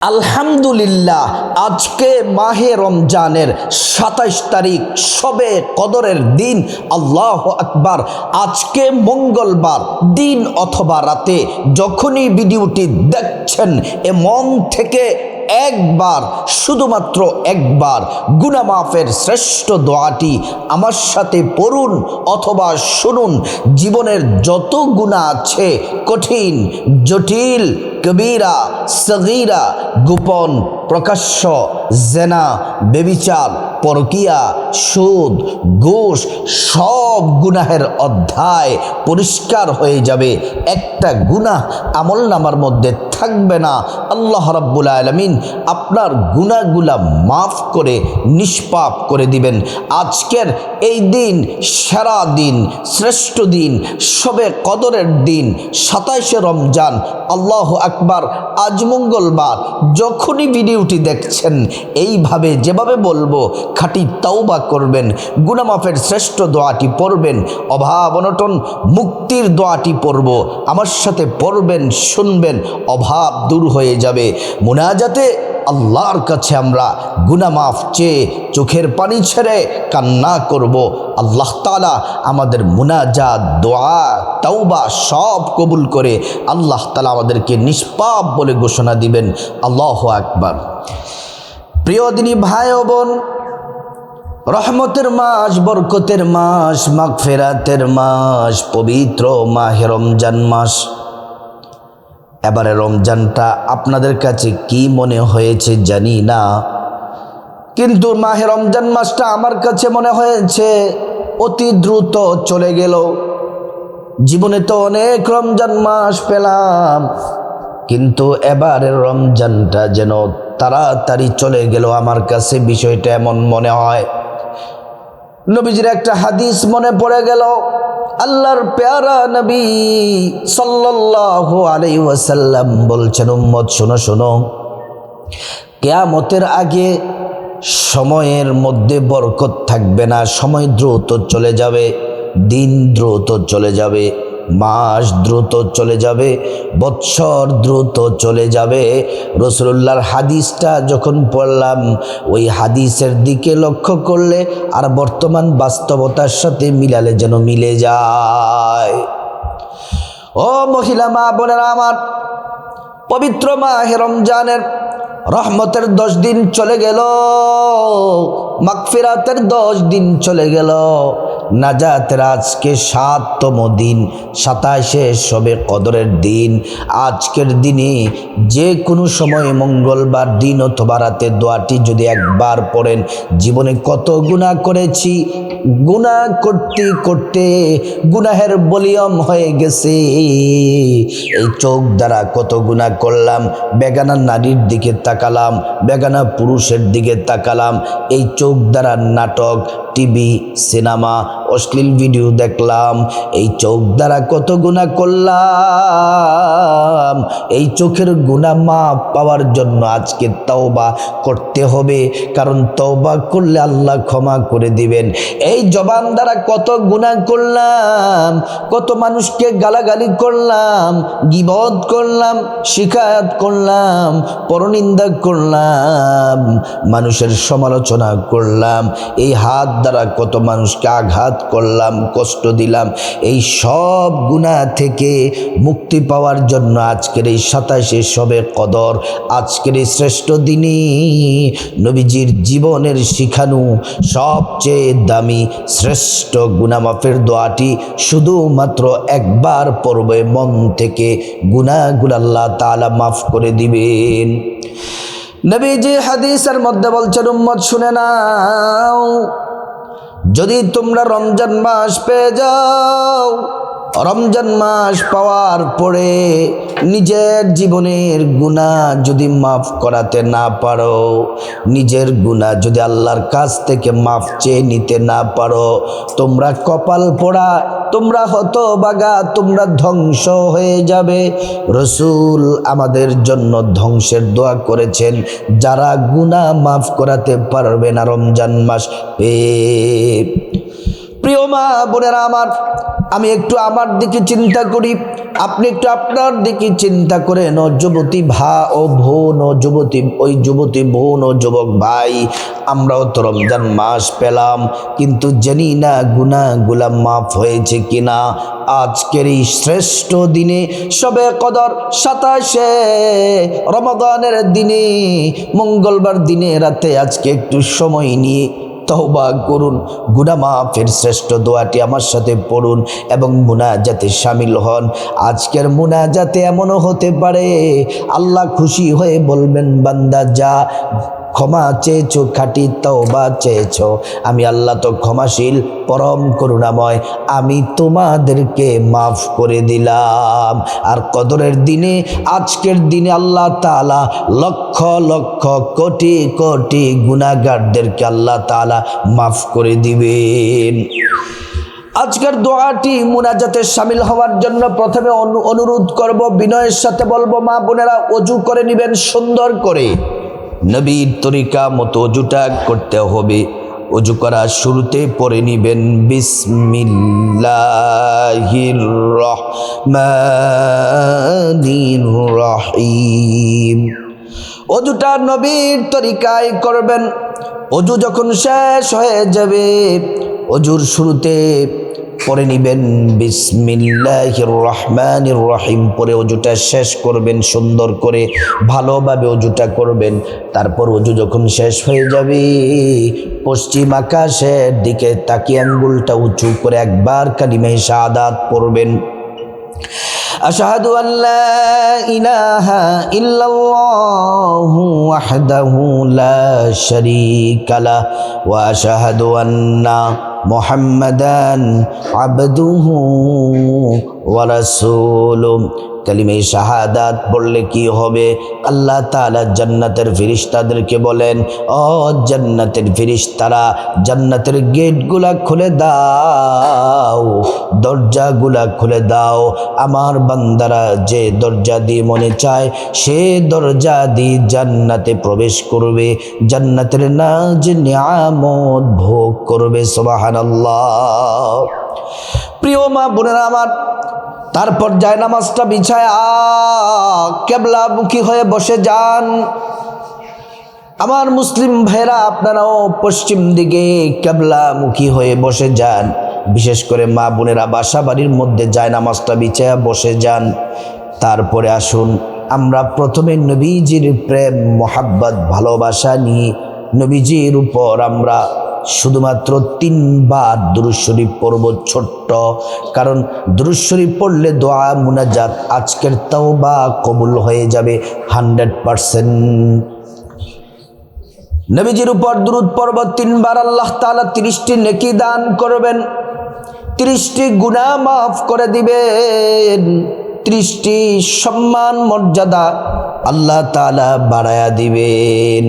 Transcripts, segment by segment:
আলহামদুলিল্লাহ, আজকে মাহে রমজানের ২৭ তারিখ, শবে কদরের দিন। আল্লাহু আকবার। আজকে মঙ্গলবার দিন অথবা রাতে যখনই ভিডিওটি দেখছেন, এ মন থেকে একবার, শুধুমাত্র একবার গুনাহ মাফের শ্রেষ্ঠ দোয়াটি আমার সাথে পড়ুন অথবা শুনুন। জীবনের যত গুনাহ আছে, কঠিন, জটিল, কবিরা, সগীরা, গোপন, প্রকাশ্য, জেনা, ব্যভিচার, পরকিয়া, সুদ, ঘুষ, সব গুনাহের অধ্যায় পরিষ্কার হয়ে যাবে। একটা গুনাহ আমলনামার মধ্যে থাকবে না। আল্লাহ রাব্বুল আলামিন আপনার গুনাহগুলা মাফ করে নিষ্পাপ করে দিবেন। আজকের এই দিন সেরা দিন, শ্রেষ্ঠ দিন, শবে কদরের দিন, ২৭শে রমজান। আল্লাহু আকবার। আজ মঙ্গলবার। যখনই ভিডিওটি দেখছেন, এইভাবে যেভাবে বলবো খাঁটি তাওবা করবেন, গুনাহ মাফের শ্রেষ্ঠ দোয়াটি পড়বেন, অভাব অনটন মুক্তির দোয়াটি পড়ব, আমার সাথে পড়বেন, শুনবেন, অভাব দূর হয়ে যাবে। মুনাজাতে আল্লাহর কাছে আমরা গুনাহ মাফ চেয়ে চোখের পানি ছেড়ে কান্না করব। আল্লাহ তাআলা আমাদের মুনাজাত, দোয়া, তাওবা সব কবুল করে আল্লাহ তাআলা আমাদেরকে নিষ্পাপ বলে ঘোষণা দিবেন। আল্লাহু আকবার। প্রিয় দিনী ভাই ও বোন, রহমতের মাস, বরকতের মাস, মাগফিরাতের মাস, পবিত্র মাহে রমজান মাস। এবারে রমজানটা আপনাদের কাছে কি মনে হয়েছে জানি না, কিন্তু মাহে রমজান মাসটা আমার কাছে মনে হয়েছে অতি দ্রুত চলে গেল। জীবনে তো অনেক রমজান মাস পেলাম, কিন্তু এবারের রমজানটা যেন তাড়াতাড়ি চলে গেল। আমার কাছে বিষয়টা এমন মনে হয়। নবীজির একটা হাদিস মনে পড়ে গেল। আল্লাহর প্যারা নবী সাল্লাল্লাহু আলাইহি ওয়াসাল্লাম বলছেন, উম্মত শোনো শোনো, কিয়ামতের আগে সময়ের মধ্যে বরকত থাকবে না। সময় দ্রুত চলে যাবে, দিন দ্রুত চলে যাবে, মাস দ্রুত চলে যাবে, বৎসর দ্রুত চলে যাবে। রাসূলুল্লাহর হাদিসটা যখন পড়লাম, ওই হাদিসের দিকে লক্ষ্য করলে আর বর্তমান বাস্তবতার সাথে মিলালে যেন মিলে যায়। ও মহিলা মা বোনেরা আমার, পবিত্র মাহে রমজানের রহমতের 10 দিন চলে গেল, মাগফিরাতের 10 দিন চলে গেল, নাজাতের আজকে 7তম দিন, 27শে শবে কদরের দিন। আজকের দিনে যে কোনো সময় মঙ্গলবার দিন অথবা রাতে দোয়াটি যদি একবার পড়েন, জীবনে কত গুনাহ করেছি, গুনাহ করতে করতে গুনাহের বলিয়ম হয়ে গেছে। এই চোখ দ্বারা কত গুনাহ করলাম, বেগানা নারীর দিকে তাকালাম, বেগানা পুরুষের দিকে তাকালাম, এই চোখ দ্বারা নাটক, টিভি, সিনেমা, অশ্লীল ভিডিও দেখলাম, এই চোখ দ্বারা কত গুনাহ করলাম। এই চোখের গুনাহ মাপ পাওয়ার জন্য আজকে তওবা করতে হবে, কারণ তওবা করলে আল্লাহ ক্ষমা করে দিবেন। এই জবান দ্বারা কত গুনাহ করলাম, কত মানুষকে গালাগালি করলাম, গীবত করলাম, শিকায়াত করলাম, পরনিন্দা করলাম, মানুষের সমালোচনা করলাম। এই হাত দ্বারা কত মানুষকে আঘাত করলাম, কষ্ট দিলাম। এই সব গুনাহ থেকে মুক্তি পাওয়ার জন্য আজকের এই 27শে শবে কদর, আজকের এই শ্রেষ্ঠ দিনে নবীজির জীবনের শিখানো সবচেয়ে দামি শ্রেষ্ঠ গুনাহ মাফের দোয়াটি শুধুমাত্র একবার পড়বে, মন থেকে গুনাহগুলো আল্লাহ তাআলা মাফ করে দিবেন। নবীজি হাদিসের মধ্যে বলছেন, উম্মত শুনে নাও, যদি তোমরা রমজান মাস পেয়ে যাও, রমজান মাস পাওয়ার পরে নিজের জীবনের গুনাহ যদি মাফ করাতে না পারো, নিজের গুনাহ যদি আল্লাহর কাছ থেকে মাফ চেয়ে নিতে না পারো, তোমরা কপাল পোড়া, তোমরা হতভাগা, তোমরা ধ্বংস হয়ে যাবে। রাসূল আমাদের জন্য ধ্বংসের দোয়া করেছেন, যারা গুনাহ মাফ করাতে পারবে না রমজান মাস পেয়ে। প্রিয় মা বোনেরা আমার, আমি একটু আমার দিকে চিন্তা করি, আপনি একটু আপনার দিকে চিন্তা করেন। ও যুবতী ও বোন, ও যুবতী বোন, ও যুবক ভাই, আমরাও তো রমজান মাস পেলাম, কিন্তু জানি না গুনাহগুলা মাফ হয়েছে কিনা। আজকের এই শ্রেষ্ঠ দিনে, শবে কদর 27শে রমাদানের দিনে, মঙ্গলবার দিনে রাতে আজকে একটু সময় নিয়ে তওবা করুন, গুনাহ মাফের শ্রেষ্ঠ দোয়াটি আমার সাথে পড়ুন এবং মুনাজাতে শামিল হন। আজকের মুনাজাতে এমনও হতে পারে আল্লাহ খুশি হয়ে বলবেন, বান্দা যা ক্ষমা চেয়েছো, খাঁটি তওবা চেয়েছো, আমি আল্লাহ তো ক্ষমাশীল, পরম করুণাময়, আমি তোমাদেরকে মাফ করে দিলাম। আর কদরের দিনে, আজকের দিনে আল্লাহ তাআলা লক্ষ লক্ষ কোটি কোটি গুনাহগারদেরকে আল্লাহ তাআলা মাফ করে দিবেন। আজকের দোয়াটি মুনাজাতে শামিল হওয়ার জন্য প্রথমে অনুরোধ করব, বিনয়ের সাথে বলবো, মা বোনেরা ওযু করে নেবেন সুন্দর করে। নবীর তরিকা মতো ওযুটা করতে হবে। ওযু করার শুরুতে পড়ে নিবেন বিসমিল্লাহির রহমানির রহিম। ওযুটা নবীর তরিকায় করবেন। ওযু যখন শেষ হয়ে যাবে, ওযুর শুরুতে পড়ে নিবেন বিসমিল্লাহির রহমানির রহিম, পরে ওযুটা শেষ করবেন সুন্দর করে, ভালোভাবে ওযুটা করবেন। তারপর ওযু যখন শেষ হয়ে যাবে, পশ্চিম আকাশের দিকে তাকিয়ে আঙ্গুলটা উঁচু করে একবার কালিমায়ে শাহাদাত পড়বেন। আশহাদু আল্লা ইলাহা ইল্লাল্লাহু ওয়াহদাহু লা শারীকা লাহু ওয়া আশহাদু আন্না মুহাম্মাদান আবদুহু ওয়া রাসূলুহু। কালিমায়ে শাহাদাত বললে কি হবে? আল্লাহ তাআলা জান্নাতের ফেরেশতাদেরকে বলেন, ও জান্নাতের ফেরেশতারা, জান্নাতের গেটগুলা খুলে দাও, দরজাগুলা খুলে দাও। আমার বান্দারা যে দরজা দিয়ে মনে চায় সে দরজা দিয়ে জান্নাতে প্রবেশ করবে, জান্নাতের নাজ নিয়ামত ভোগ করবে। সুবহানাল্লাহ। প্রিয় মা বোনেরা আমার, তারপর জায়নামাজটা বিছায়া কিবলামুখী হয়ে বসে যান। আমার মুসলিম ভাইরা, আপনারাও পশ্চিম দিকে কিবলামুখী হয়ে বসে যান। বিশেষ করে মা বোনেরা বাসা বাড়ির মধ্যে জায়নামাজটা বিছায়া বসে যান। তারপরে আসুন আমরা প্রথমে নবীজির প্রেম, মোহাব্বত, ভালোবাসা নিয়ে নবীজির উপর আমরা শুধুমাত্র 3 বার দুরূদ শরীফ পড়ব, ছোট্ট। কারণ দুরূদ শরীফ পড়লে দোয়া মুনাজাত আজকের তওবা কবুল হয়ে যাবে 100%। নবীজির উপর দুরূদ পড়ব 3 বার, আল্লাহ তাআলা 30টি নেকি দান করবেন, 30টি গুনাহ মাফ করে দিবেন, 30টি সম্মান মর্যাদা আল্লাহ তাআলা বাড়ায়া দিবেন।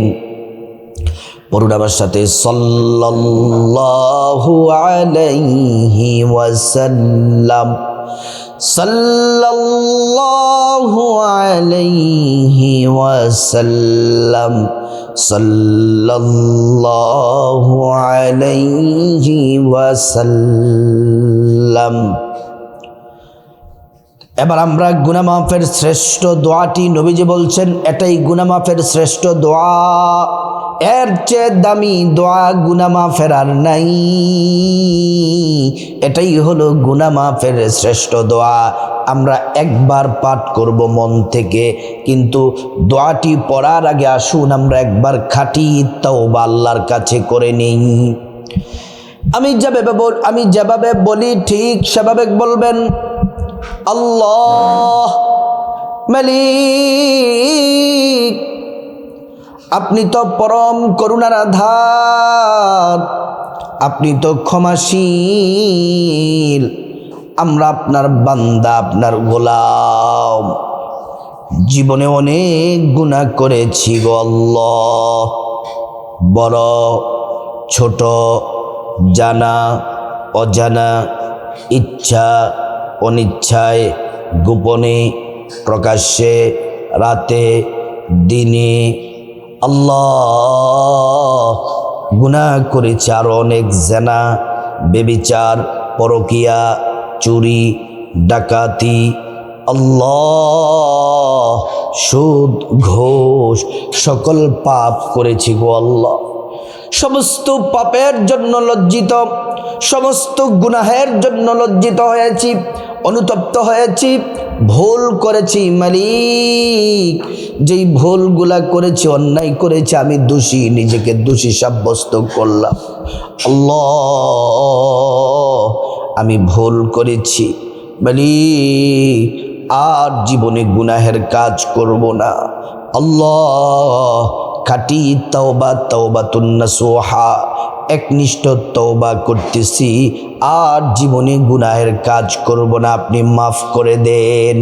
পড়ুন আমার সাথে, সাল্লাল্লাহু আলাইহি ওয়াসাল্লাম, সাল্লাল্লাহু আলাইহি ওয়াসাল্লাম, সাল্লাল্লাহু আলাইহি ওয়াসাল্লাম। এবার আমরা গুনাহ মাফের শ্রেষ্ঠ দোয়াটি, নবীজি বলছেন এটাই গুনাহ মাফের শ্রেষ্ঠ দোয়া, এর চেয়ে দামি দোয়া গুনাহ মাফের আর নাই। এটাই হলো গুনাহ মাফের শ্রেষ্ঠ দোয়া। আমরা একবার পাঠ করব মন থেকে, কিন্তু দোয়াটি পড়ার আগে আসুন আমরা একবার খাঁটি তওবা আল্লাহর কাছে করে নেই। আমি যেভাবে বলি ঠিক সেভাবে বলবেন। আল্লাহ মালিক, আপনি তো পরম করুণার আধার, আপনি তো ক্ষমাশীল, আমরা আপনার বান্দা, আপনার গোলাম। জীবনে অনেক গুনাহ করেছি গো আল্লাহ, বড় ছোট, জানা অজানা, ইচ্ছা অনিচ্ছায়, গোপনে প্রকাশ্যে, রাতে দিনে। আল্লাহ গুনাহ করেছি আরো অনেক, জেনা, বেবিচার, পরকিয়া, চুরি, ডাকাতি, আল্লাহ, সুদ, ঘুষ, সকল পাপ করেছি গো আল্লাহ। সমস্ত পাপের জন্য লজ্জিত, সমস্ত গুনাহের জন্য লজ্জিত হয়েছি, অনুতপ্ত হয়েছি, ভুল করেছি মালিক। যেই ভুলগুলা করেছি, অন্যায় করেছি, আমি দোষী, নিজেকে দোষী সাব্যস্ত করলাম। আল্লাহ, আমি ভুল করেছি মালিক, আর জীবনে গুনাহের কাজ করব না। আল্লাহ, খাঁটি তওবা, তওবাতুন নাসুহা, একনিষ্ঠ তওবা করতেছি, আর জীবনে গুনাহের কাজ করব না, আপনি মাফ করে দেন।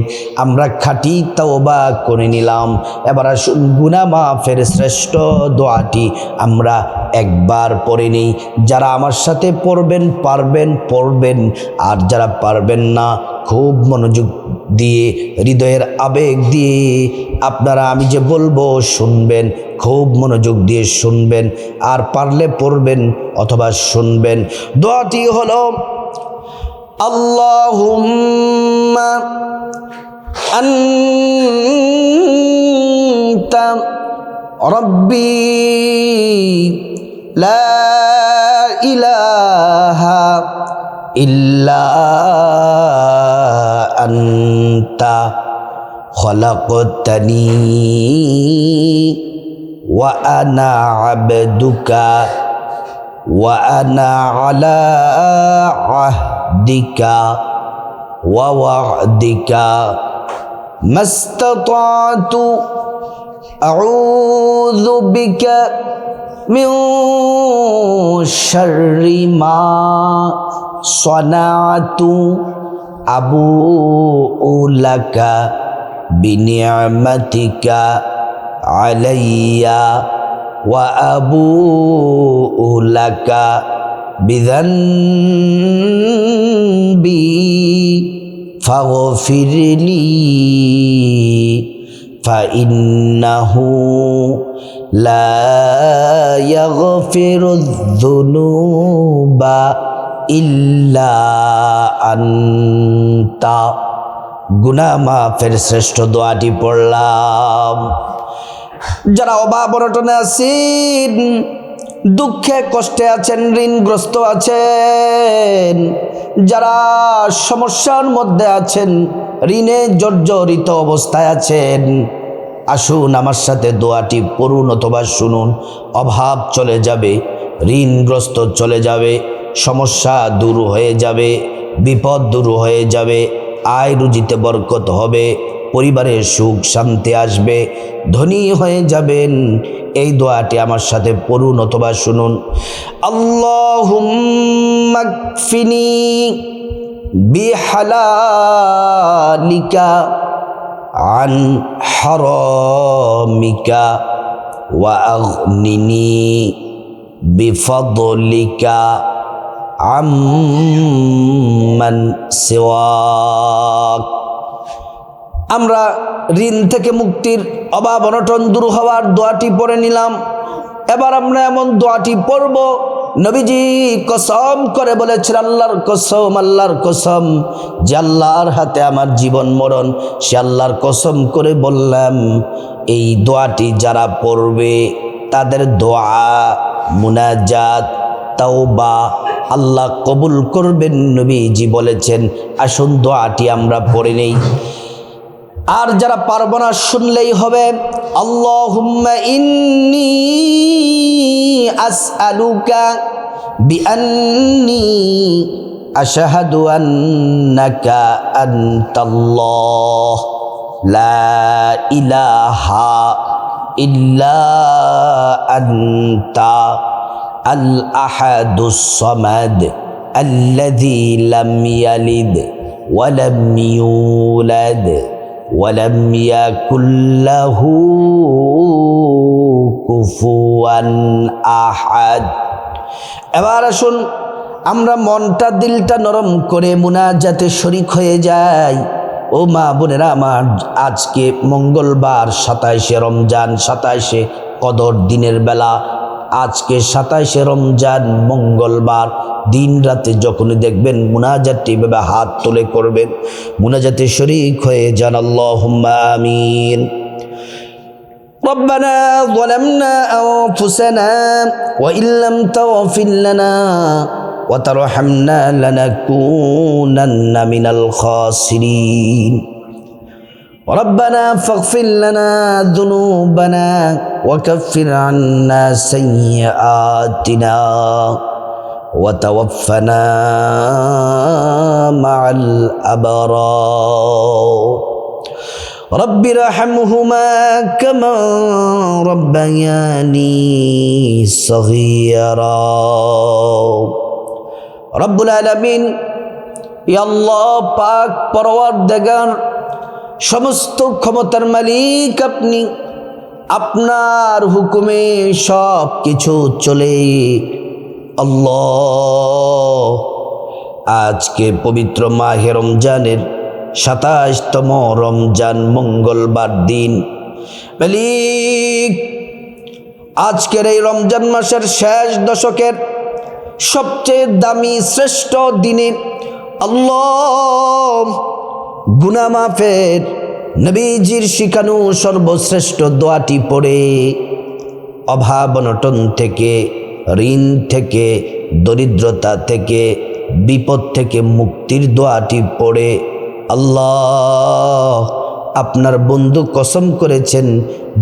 আমরা খাঁটি তওবা করে নিলাম। এবার আসুন গুনাহ মাফের শ্রেষ্ঠ দোয়াটি আমরা একবার পড়ে নিই। যারা আমার সাথে পড়বেন, পারবেন পড়বেন, আর যারা পারবেন না খুব মনোযোগ দিয়ে, হৃদয়ের আবেগ দিয়ে আপনারা আমি যে বলবো শুনবেন, খুব মনোযোগ দিয়ে শুনবেন, আর পারলে পড়বেন অথবা শুনবেন। দোয়াটি হলো আল্লাহুম্মা আনতা রাব্বি লা ইলাহা ইল্লা আনতা খলাকতানি ওয়া আনা আবদুকা ওয়া আনা আলা আহদিকা ওয়া ওয়া'দিকা মাস্তাতা'তু আউযু বিকা মিন শাররি মা সানা'তু আবুউ লাকা বিনি'মাতিকা আলাইয়া ওয়া আবুউ লাকা বিযানবি ফাগফিরলি ফাইন্নাহু লা ইয়াগফিরুয যুনুবা ইল্লা আনতা। গুনাহ মাফের শ্রেষ্ঠ দোয়াটি পড়লাম। যারা অভাব অনটনে আছেন, দুঃখে কষ্টে আছেন, ঋণগ্রস্ত আছেন, যারা সমস্যার মধ্যে আছেন, ঋণে জর্জরিত অবস্থায় আছেন, আসুন আমার সাথে দোয়াটি পড়ুন অথবা শুনুন। অভাব চলে যাবে, ঋণগ্রস্ত চলে যাবে, সমস্যা দূর হয়ে যাবে, বিপদ দূর হয়ে যাবে, আয় রুজিতে বরকত হবে, পরিবারে সুখ শান্তি আসবে, ধনী হয়ে যাবেন। এই দোয়াটি আমার সাথে পড়ুন অথবা শুনুন। আল্লাহুম্মা কফিনি বিহালালিকা আন হারামিকা ওয়া আগনিনি বিফাদলিকা আম্মান সিওয়াক। আমরা ঋণ থেকে মুক্তির, অভাব অনটন দূর হওয়ার দোয়াটি পড়ে নিলাম। এবার আমরা এমন দোয়াটি পড়ব, নবীজি কসম করে বলেছেন, আল্লাহর কসম, আল্লাহর কসম, যে আল্লাহর হাতে আমার জীবন মরণ, সে আল্লাহর কসম করে বললাম, এই দোয়াটি যারা পড়বে তাদের দোয়া, মুনাজাত, তাওবা আল্লাহ কবুল করবেন। নবীজি বলেছেন, আসুন দোয়াটি আমরা পড়ে নেই। আর যারা পারব না শুনলেই হবে। আল্লাহুম্মা ইন্নী আসআলুকা বিআন্নী আশহাদু আন্নাকা আনতাল্লাহ লা ইলাহা ইল্লা আনতা আল আহাদুস সামাদ আল্লাযী লাম ইয়ালিদ ওয়া লাম ইউলাদ ওয়ালাম ইয়াকুল লাহু কুফুয়ান আহাদ। এবার আসুন আমরা মনটা দিলটা নরম করে মুনাজাতে শরীক হয়ে যাই। ও মা বোনেরা আমার, আজকে মঙ্গলবার 27শে রমজান, 27শে কদর দিনের বেলা, আজকে 27শে রমজান মঙ্গলবার দিন রাতে যখনই দেখবেন মুনাজাতটি এভাবে হাত তুলে করবেন, মুনাজাতে শরীক হয়ে যান। আল্লাহুম্মা আমিন। ربنا ظلمنا أنفسنا وإن لم تغفر لنا وترحمنا لنكونن من الخاسرين ربنا فاغفر لنا ذنوبنا وكفر عنا سيئاتنا وتوفنا مع الأبرار رب ارحمهما كما ربياني صغيرا রব্বুল আলামিন, ইয়া আল্লাহ পাক পরওয়ারদিগার, সমস্ত ক্ষমতার মালিক আপনি। আপনার হুকুমে সব কিছু চলে। আল্লাহ, আজকে পবিত্র মাহে রমজানের 27তম রমজান মঙ্গলবার দিন মালিক, আজকের এই রমজান মাসের শেষ দশকের সবচেয়ে দামি শ্রেষ্ঠ দিনে আল্লাহ গুনাহ মাফের নবীজির শিখানো সর্বশ্রেষ্ঠ দোয়াটি পড়ে অভাব অনটন থেকে, ঋণ থেকে, দরিদ্রতা থেকে, বিপদ থেকে মুক্তির দোয়াটি পড়ে আল্লাহ আপনার বন্ধু কসম করেছেন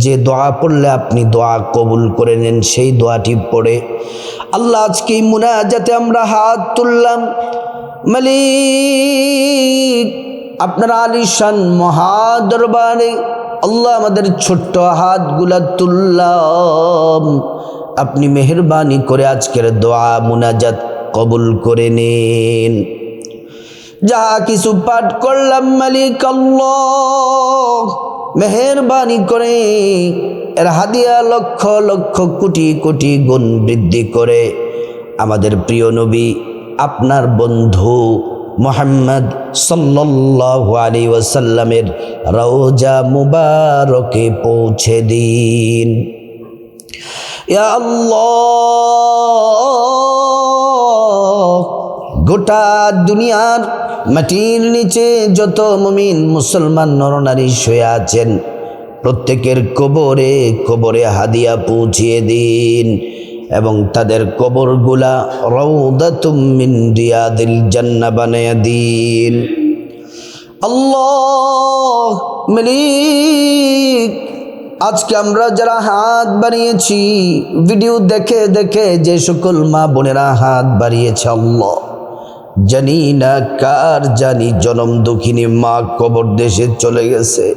যে দোয়া পড়লে আপনি দোয়া কবুল করে নেন, সেই দোয়াটি পড়ে আল্লাহ আজকে এই মুনাজাতে আমরা হাত তুললাম। মালিক, আপনার আলিশান মহাদরবারে আল্লাহ আমাদের ছোট্ট হাতগুলা তুললাম। আপনি মেহেরবানি করে আজকের দোয়া মুনাজাত কবুল করে নেন। যা কিছু পাঠ করলাম মালিক আল্লাহ মেহেরবানি করে এর হাদিয়া লক্ষ লক্ষ কোটি কোটি গুণ বৃদ্ধি করে আমাদের প্রিয় নবী আপনার বন্ধু মুহাম্মদ সাল্লাল্লাহু আলাইহি ওয়াসাল্লামের রওজা মুবারকে পৌঁছে দিন। ইয়া আল্লাহ, গোটা দুনিয়ার মাটির নিচে যত মুমিন মুসলমান নরনারী শুয়ে আছেন প্রত্যেকের কবরে কবরে হাদিয়া পৌঁছিয়ে দিন এবং তাদের কবরগুলা রাউদাতুম মিন রিয়াদিল জান্নাহ বানায়া দিন। আল্লাহ মালিক, আজকে আমরা যারা হাত বাড়িয়েছি, ভিডিও দেখে দেখে যে সকল মা বোনেরা হাত বাড়িয়েছে আল্লাহ, জানি না কার জানি জনম দুঃখিনী মা কবর দেশে চলে গেছে,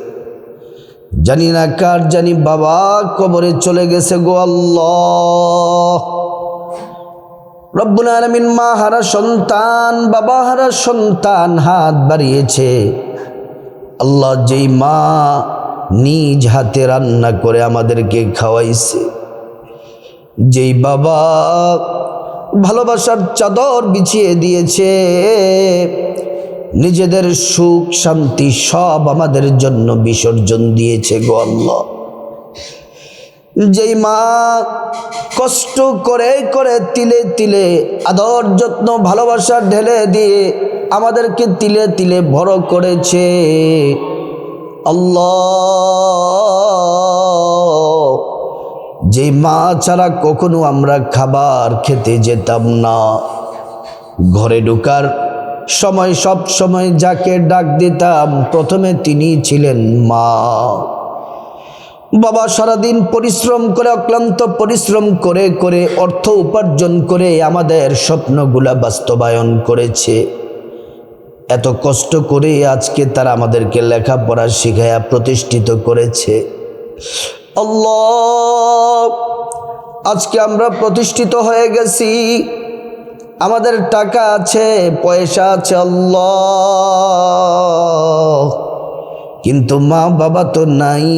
জানি না কার জানি বাবা কবরে চলে গেছে গো আল্লাহ। রব্বুল আলামিন, মা হারা সন্তান, বাবা হারা সন্তান হাত বাড়িয়েছে আল্লাহ, যেই মা নিজ হাতে রান্না করে আমাদেরকে খাওয়াইছে, যেই বাবা ভালোবাসার চাদর বিছিয়ে দিয়েছে, নিজেদের সুখ শান্তি সব আমাদের জন্য বিসর্জন দিয়েছে গো আল্লাহ। যেই মা কষ্ট করে করে তিলে তিলে আদর যত্ন ভালোবাসা ঢেলে দিয়ে আমাদেরকে তিলে তিলে বড় করেছে আল্লাহ, যে মা ছাড়া কখনো আমরা খাবার খেতে যেতাম না, ঘরে ঢোকার সময় সব সময় যাকে ডাক দিতাম প্রথমে তিনি ছিলেন মা। বাবা সারাদিন পরিশ্রম করে, অক্লান্ত পরিশ্রম করে করে অর্থ উপার্জন করে আমাদের স্বপ্নগুলা বাস্তবায়ন করেছে। এত কষ্ট করে আজকে তারা আমাদেরকে লেখাপড়া শিখায়া প্রতিষ্ঠিত করেছে আল্লাহ। আজকে আমরা প্রতিষ্ঠিত হয়ে গেছি, আমাদের টাকা আছে, পয়সা আছে আল্লাহ, কিন্তু মা বাবা তো নাই,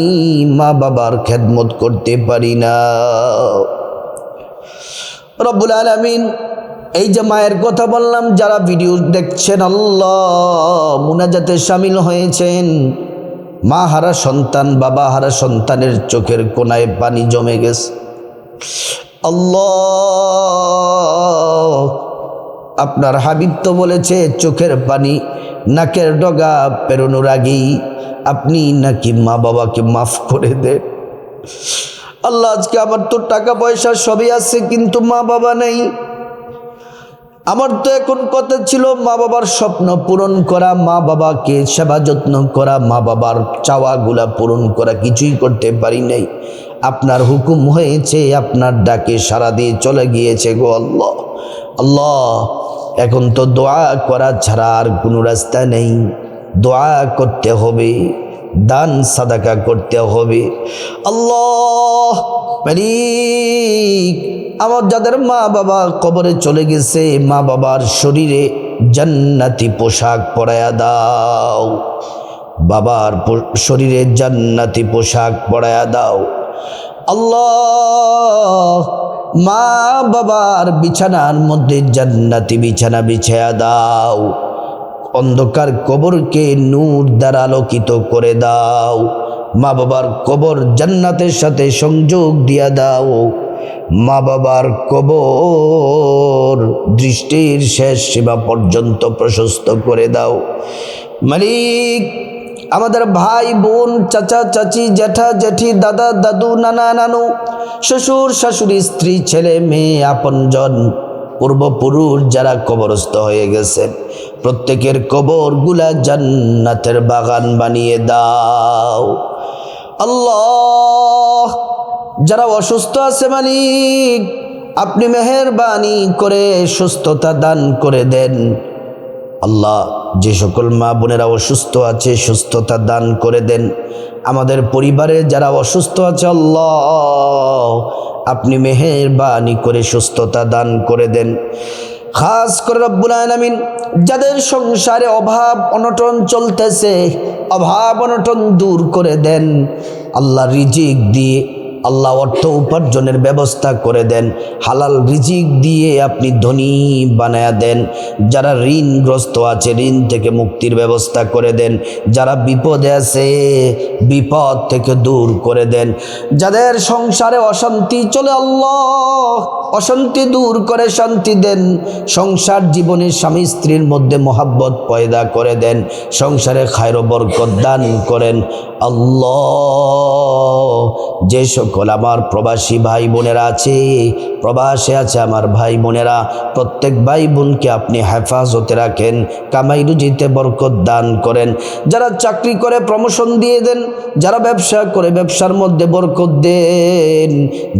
মা বাবার খেদমত করতে পারি না। রব্বুল আলামিন, এই যে মায়ের কথা বললাম, যারা ভিডিও দেখছেন আল্লাহ, মুনাজাতে শামিল হয়েছেন, মা হারা সন্তান, বাবা হারা সন্তানের চোখের কোনায় পানি জমে গেছে আল্লাহ, আপনার হাবিব তো বলেছে চোখের পানি নাকের ডগা পেরোনোর আগেই আপনি নাকি মা বাবাকে মাফ করে দেন। আল্লাহ, আজকে আমার তো টাকা পয়সা সবই আছে, কিন্তু মা বাবা নেই। আমার তো এখন কথা ছিল মা বাবার স্বপ্ন পূরণ করা, মা বাবাকে সেবা যত্ন করা, মা বাবার চাওয়াগুলা পূরণ করা, কিছুই করতে পারি নাই। আপনার হুকুম হয়েছে, আপনার ডাকে সাড়া দিয়ে চলে গিয়েছে গো আল্লাহ। আল্লাহ, এখন তো দোয়া করা ছাড়া আর কোনো রাস্তা নেই। দোয়া করতে হবে, দান সাদাকা করতে হবে। আল্লাহ মালিক, আমার যাদের মা বাবা কবরে চলে গেছে, মা বাবার শরীরে জান্নাতি পোশাক পরায়া দাও, বাবার শরীরে জান্নাতি পোশাক পরায়া দাও। আল্লাহ, মা বাবার বিছানার মধ্যে জান্নাতি বিছানা বিছায়া দাও, অন্ধকার কবরকে নূর দ্বারা আলোকিত করে দাও, মা বাবার কবর জান্নাতের সাথে সংযোগ দিয়া দাও, মা বাবার কবর দৃষ্টির শেষ সীমা পর্যন্ত প্রশস্ত করে দাও। মালিক, আমাদের ভাই বোন, চাচা চাচি, জ্যাঠা জেঠি, দাদা দাদু, নানা নানু, শ্বশুর শাশুড়ি, স্ত্রী ছেলে মেয়ে, আপনজন, পূর্বপুরুষ যারা কবরস্থ হয়ে গেছেন, প্রত্যেকের কবরগুলা জান্নাতের বাগান বানিয়ে দাও। আল্লাহ, যারা অসুস্থ আছে মালিক, আপনি মেহেরবানি করে সুস্থতা দান করে দেন। আল্লাহ, যে সকল মা বোনেরা অসুস্থ আছে সুস্থতা দান করে দেন। আমাদের পরিবারে যারা অসুস্থ আছে আল্লাহ, আপনি মেহেরবানি করে সুস্থতা দান করে দেন। খাস করে রব্বুল আলামিন, যাদের সংসারে অভাব অনটন চলতেছে, অভাব অনটন দূর করে দেন। আল্লাহ, রিজিক দিয়ে আল্লাহ অর্থ উপার্জনের ব্যবস্থা করে দেন। হালাল রিজিক দিয়ে আপনি ধনী বানায়া দেন। যারা ঋণগ্রস্ত আছে ঋণ থেকে মুক্তির ব্যবস্থা করে দেন। যারা বিপদে আছে বিপদ থেকে দূর করে দেন। যাদের সংসারে অশান্তি চলে আল্লাহ, অশান্তি দূর করে শান্তি দেন। সংসার জীবনে স্বামী স্ত্রীর মধ্যে মহাব্বত পয়দা করে দেন। সংসারে খায়র ও বরকত দান করেন। আল্লাহ, যে সকল আমার প্রবাসী ভাই বোনেরা আছে, প্রবাসে আছে আমার ভাই বোনেরা, প্রত্যেক ভাই বোনকে আপনি হেফাজতে রাখেন, কামাই রুজিতে বরকত দান করেন। যারা চাকরি করে প্রমোশন দিয়ে দেন, যারা ব্যবসা করে ব্যবসার মধ্যে বরকত দেন।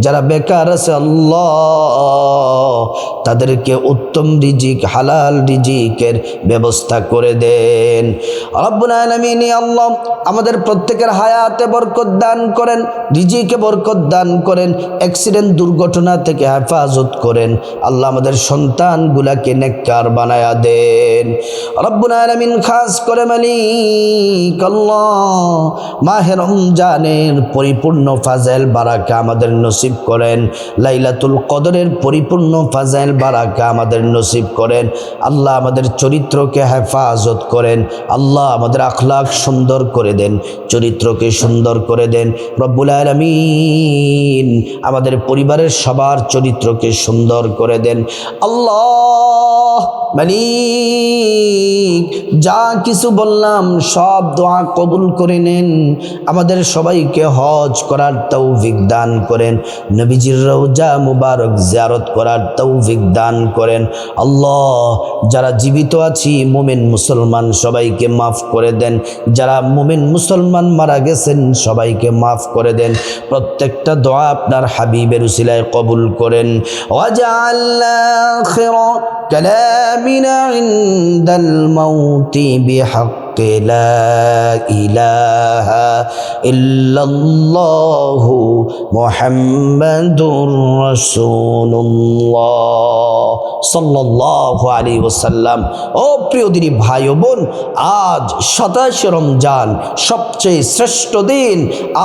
যারা বেকার আছে আল্লাহ, তাদেরকে উত্তম রিজিক, হালাল রিজিকের ব্যবস্থা করে দেন। রব্বুল আলামিন আল্লাহ, আমাদের প্রত্যেকের হায়াতে বরকত দান করেন, রিজিকে বরকত দান করেন, অ্যাক্সিডেন্ট দুর্ঘটনা থেকে হেফাজত করেন। আল্লাহ, আমাদের সন্তানগুলাকে নেককার বানায়া দেন। রব্বুল আলামিন, খাস করে মালিক আল্লাহ, মাহে রমজানের পরিপূর্ণ ফাজাইল বারাকা আমাদের নসিব করেন। লাইলাতুল কদরের পরিপূর্ণ ফাজাইল বারাকা আমাদের নসিব করেন। আল্লাহ, আমাদের চরিত্রকে হেফাজত করেন। আল্লাহ, আমাদের আখলাক সুন্দর করে দেন, চরিত্রকে সুন্দর করে দেন। রব্বুল আলামিন, আমাদের পরিবারের সবার চরিত্রকে সুন্দর করে দেন। আল্লাহ মালিক, যা কিছু বললাম সব দোয়া কবুল করে নেন। আমাদের সবাইকে হজ করার তৌফিক দান করেন। নবীজির রওজা মুবারক জিয়ারত করার তৌফিক দান করেন। আল্লাহ, যারা জীবিত আছি মুমিন মুসলমান সবাইকে মাফ করে দেন। যারা মুমিন মুসলমান মারা গেছেন সবাইকে মাফ করে দেন। প্রত্যেকটা দোয়া আপনার হাবিবের উসিলায় কবুল করেন। ওয়াজআলনা আখিরা কালামিনা ইনদাল মাউতি বিহাক্কি লা ইলাহা ইল্লাল্লাহু মুহাম্মাদুর রাসূলুল্লাহ সাল্লাল্লাহু আলাইহি ওয়াসাল্লাম। ও প্রিয় দিনী ভাই ও বোন, আজ 27 রমজান, সবচেয়ে শ্রেষ্ঠ দিন।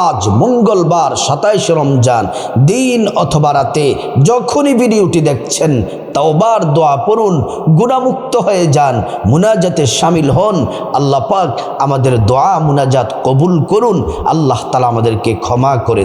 আজ মঙ্গলবার 27 রমজান, দিন অথবা রাতে যখনই ভিডিওটি দেখছেন তাওবার দোয়া পড়ুন, গুনাহমুক্ত হয়ে যান, মুনাজাতে শামিল হন। আল্লাহ পাক আমাদের দোয়া মুনাজাত কবুল করুন। আল্লাহ তাআলা আমাদেরকে ক্ষমা করে